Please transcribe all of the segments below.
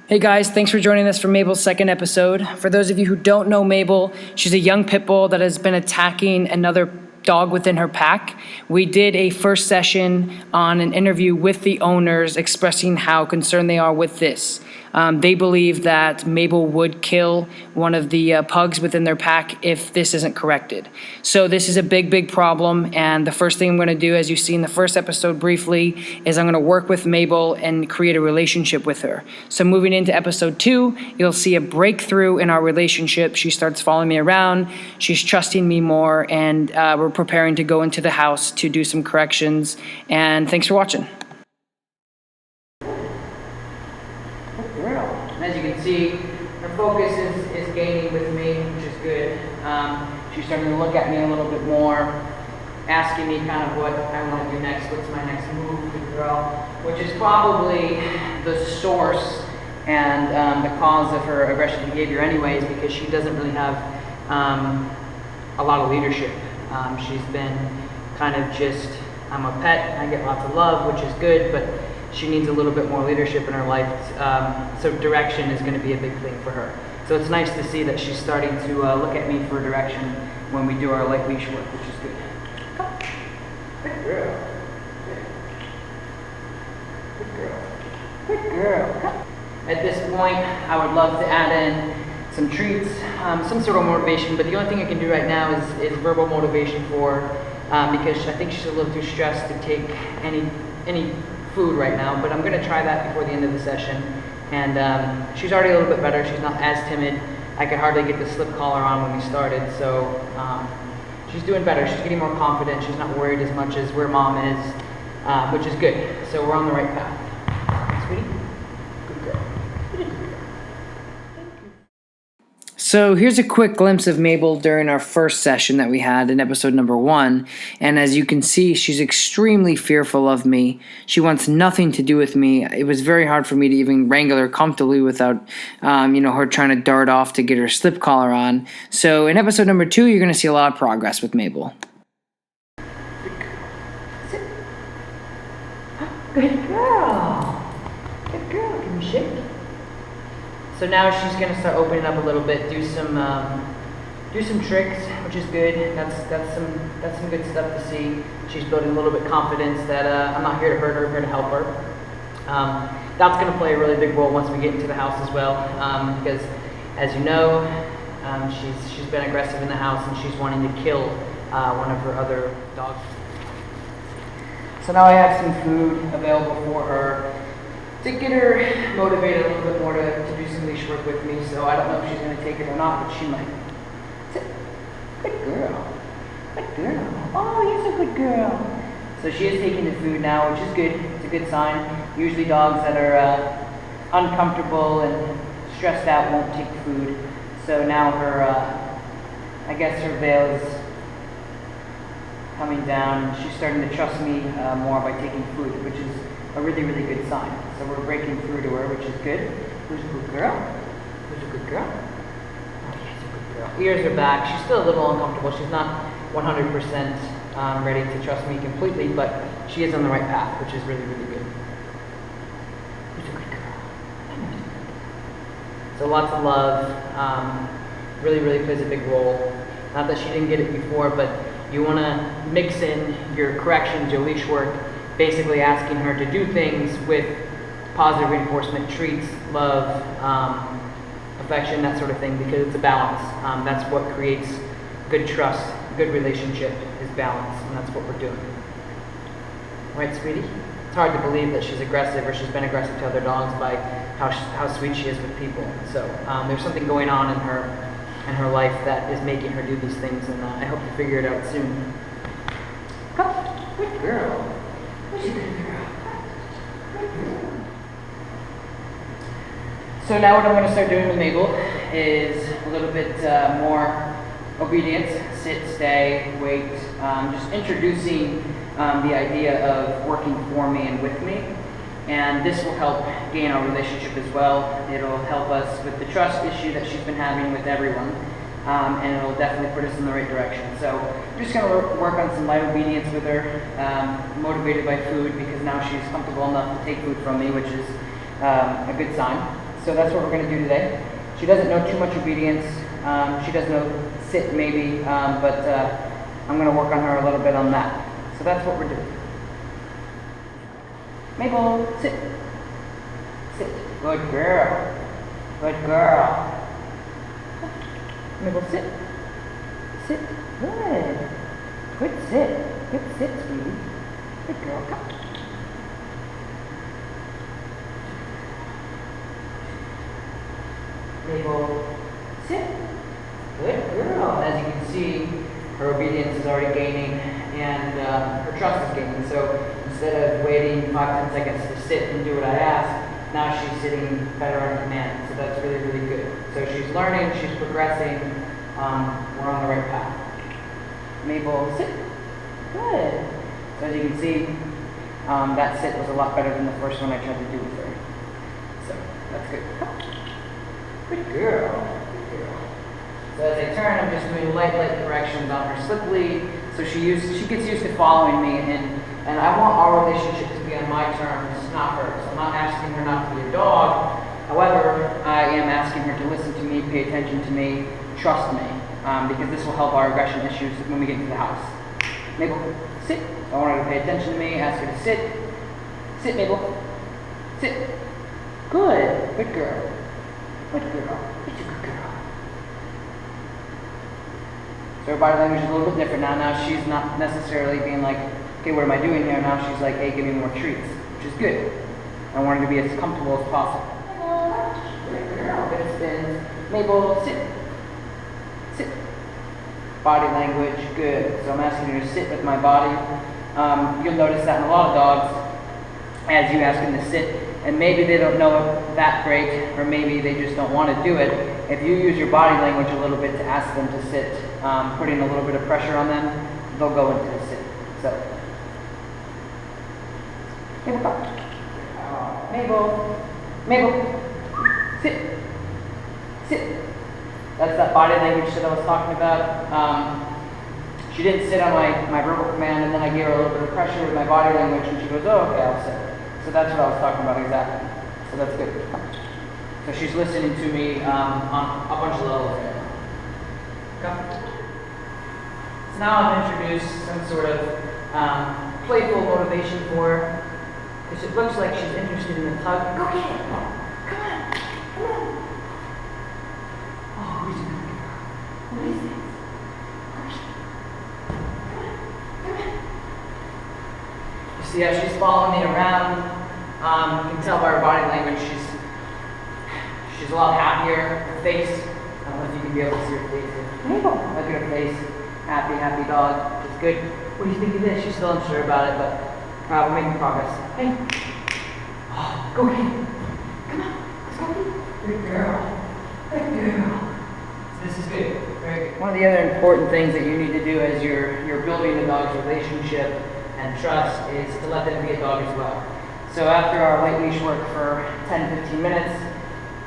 Hey guys, thanks for joining us for Mabel's second episode. For those of you who don't know Mabel, she's a young pit bull that has been attacking another dog within her pack. We did a first session on an interview with the owners expressing how concerned they are with this. They believe that Mabel would kill one of the pugs within their pack if this isn't corrected. So this is a big problem, and the first thing I'm going to do, as you see in the first episode briefly, is I'm going to work with Mabel and create a relationship with her. So moving into episode 2, you'll see a breakthrough in our relationship. She starts following me around, she's trusting me more, and we're preparing to go into the house to do some corrections. And thanks for watching. As you can see, her focus is gaining with me, which is good. She's starting to look at me a little bit more, asking me kind of what I want to do next, what's my next move, good girl, which is probably the source and the cause of her aggressive behavior anyways, because she doesn't really have a lot of leadership. She's been kind of just, I'm a pet, I get lots of love, which is good, but she needs a little bit more leadership in her life, so direction is going to be a big thing for her. So it's nice to see that she's starting to look at me for direction when we do our light leash work, which is good. Good girl. Good girl. Good girl. At this point, I would love to add in some treats, some sort of motivation, but the only thing I can do right now is verbal motivation for her, because I think she's a little too stressed to take any food right now, but I'm going to try that before the end of the session. And she's already a little bit better. She's not as timid. I could hardly get the slip collar on when we started, so she's doing better. She's getting more confident. She's not worried as much as where mom is, which is good. So we're on the right path. Sweetie? Good girl. So here's a quick glimpse of Mabel during our first session that we had in episode number 1. And as you can see, she's extremely fearful of me. She wants nothing to do with me. It was very hard for me to even wrangle her comfortably without, her trying to dart off to get her slip collar on. So in episode number 2, you're going to see a lot of progress with Mabel. Good girl. Good girl. Can you shake? So now she's going to start opening up a little bit, do some tricks, which is good. That's some good stuff to see. She's building a little bit confidence that I'm not here to hurt her, I'm here to help her. That's going to play a really big role once we get into the house as well, because as you know, she's been aggressive in the house and she's wanting to kill one of her other dogs. So now I have some food available for her to get her motivated a little bit more to do some leash work with me. So I don't know if she's going to take it or not, but she might. Good girl. Good girl. Oh, you're a good girl. So she is taking the food now, which is good. It's a good sign. Usually dogs that are uncomfortable and stressed out won't take food. So now her, her veil is coming down, and she's starting to trust me more by taking food, which is a really good sign. So we're breaking through to her, which is good. Who's a good girl? Who's a good girl? Oh, yes, a good girl. Ears are back. She's still a little uncomfortable. She's not 100% ready to trust me completely, but she is on the right path, which is really good. Who's a good girl? So lots of love. Really plays a big role. Not that she didn't get it before, but you want to mix in your corrections, your leash work, basically asking her to do things with positive reinforcement, treats, love, affection, that sort of thing, because it's a balance. That's what creates good trust, good relationship is balance, and that's what we're doing. Right, sweetie? It's hard to believe that she's aggressive or she's been aggressive to other dogs by how sweet she is with people. So there's something going on in her life that is making her do these things, and I hope to figure it out soon. Oh, good girl. So now what I'm going to start doing with Mabel is a little bit more obedience, sit, stay, wait, just introducing the idea of working for me and with me. And this will help gain our relationship as well. It'll help us with the trust issue that she's been having with everyone. And it'll definitely put us in the right direction. So I'm just going to work on some light obedience with her, motivated by food, because now she's comfortable enough to take food from me, which is a good sign. So that's what we're going to do today. She doesn't know too much obedience. She does know sit maybe, but I'm going to work on her a little bit on that. So that's what we're doing. Mabel, sit. Sit. Good girl. Good girl. Mabel, sit. Sit. Good. Good sit. Good sit, sweetie. Good girl. Come. Mabel, sit. Good girl. As you can see, her obedience is already gaining and her trust is gaining. So instead of waiting 5-10 seconds to sit and do what I ask, now she's sitting better on command. So that's really, really good. So she's learning, she's progressing. We're on the right path. Mabel, sit. Good. So as you can see, that sit was a lot better than the first one I tried to do with her. So that's good. Good girl. Good girl. So as I turn, I'm just doing light corrections on her slip lead. So she gets used to following me, and I want our relationship to be on my terms, not hers. I'm not asking her not to be a dog. However, I am asking her to listen to me, pay attention to me, trust me, because this will help our aggression issues when we get into the house. Mabel, sit. I want her to pay attention to me, ask her to sit. Sit, Mabel. Sit. Good. Good girl. Good girl. You're a good girl. So her body language is a little bit different now. Now she's not necessarily being like, okay, what am I doing here? Now she's like, hey, give me more treats, which is good. I want her to be as comfortable as possible. Good girl. Good spins. Mabel, sit. Sit. Body language, good. So I'm asking her to sit with my body. You'll notice that in a lot of dogs, as you ask them to sit, and maybe they don't know it that great, or maybe they just don't want to do it. If you use your body language a little bit to ask them to sit, putting a little bit of pressure on them, they'll go into the sit. So, Mabel, come. Mabel, sit. Sit. That's that body language that I was talking about. She didn't sit on my verbal command, and then I gave her a little bit of pressure with my body language, and she goes, oh, okay, I'll sit. So that's what I was talking about exactly. So that's good. So she's listening to me on a bunch of levels right now. Come. So now I've introduced some sort of playful motivation for her, because it looks like she's interested in the tug. Go get it! Come on! Come on! Oh, who's a good girl? What is this? You see how she's following me around. You can tell by her body language she's a lot happier. Her face, I don't know if you can be able to see her face here. Look at her face. Happy dog. It's good. What do you think of this? She's still unsure about it, but we're making progress. Hey. Oh, go get it. Come on. Let's go. Good girl. Good girl. So this is good. Very good. One of the other important things that you need to do as you're building the dog's relationship and trust is to let them be a dog as well. So after our light leash work for 10-15 minutes,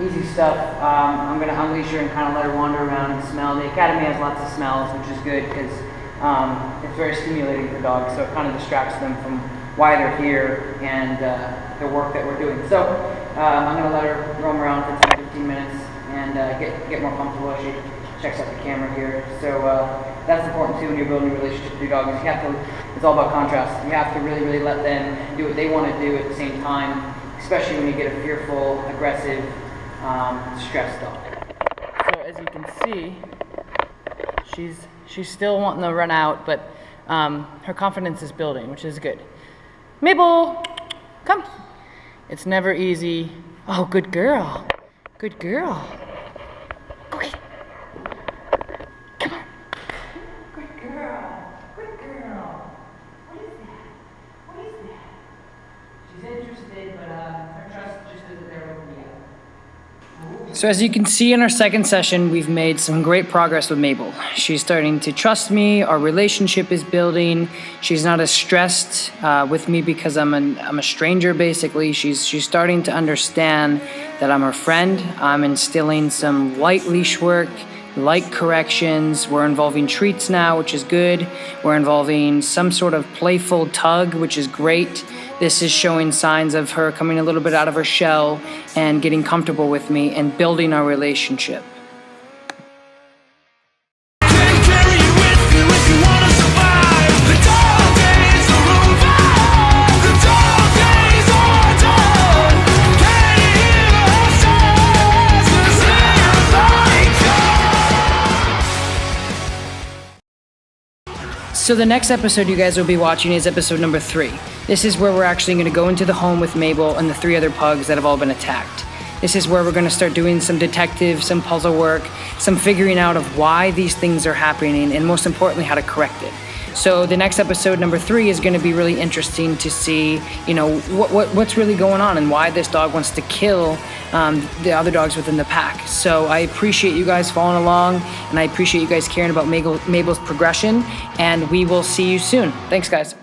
easy stuff, I'm going to unleash her and kind of let her wander around and smell. The academy has lots of smells, which is good because it's very stimulating for dogs, so it kind of distracts them from why they're here and the work that we're doing. So I'm going to let her roam around for 10-15 minutes and get more comfortable as she checks out the camera here. So that's important too when you're building a relationship with your dog. Is you have to, it's all about contrast. You have to really let them do what they want to do at the same time, especially when you get a fearful, aggressive, stressed dog. So as you can see, she's still wanting to run out, but her confidence is building, which is good. Mabel, come. It's never easy. Oh, good girl. Good girl. Okay. Come on. Good girl. Good girl. What is that? What is that? She's interested, but her trust just isn't there with me yet. So as you can see in our second session, we've made some great progress with Mabel. She's starting to trust me. Our relationship is building. She's not as stressed with me because I'm a stranger, basically. She's starting to understand that I'm her friend. I'm instilling some light leash work, like corrections. We're involving treats now, which is good. We're involving some sort of playful tug, which is great. This is showing signs of her coming a little bit out of her shell and getting comfortable with me and building our relationship. So the next episode you guys will be watching is episode number 3. This is where we're actually going to go into the home with Mabel and the 3 other pugs that have all been attacked. This is where we're going to start doing some detective, some puzzle work, some figuring out of why these things are happening, and most importantly, how to correct it. So the next episode, number 3, is going to be really interesting to see, what's really going on and why this dog wants to kill the other dogs within the pack. So I appreciate you guys following along, and I appreciate you guys caring about Mabel's progression, and we will see you soon. Thanks, guys.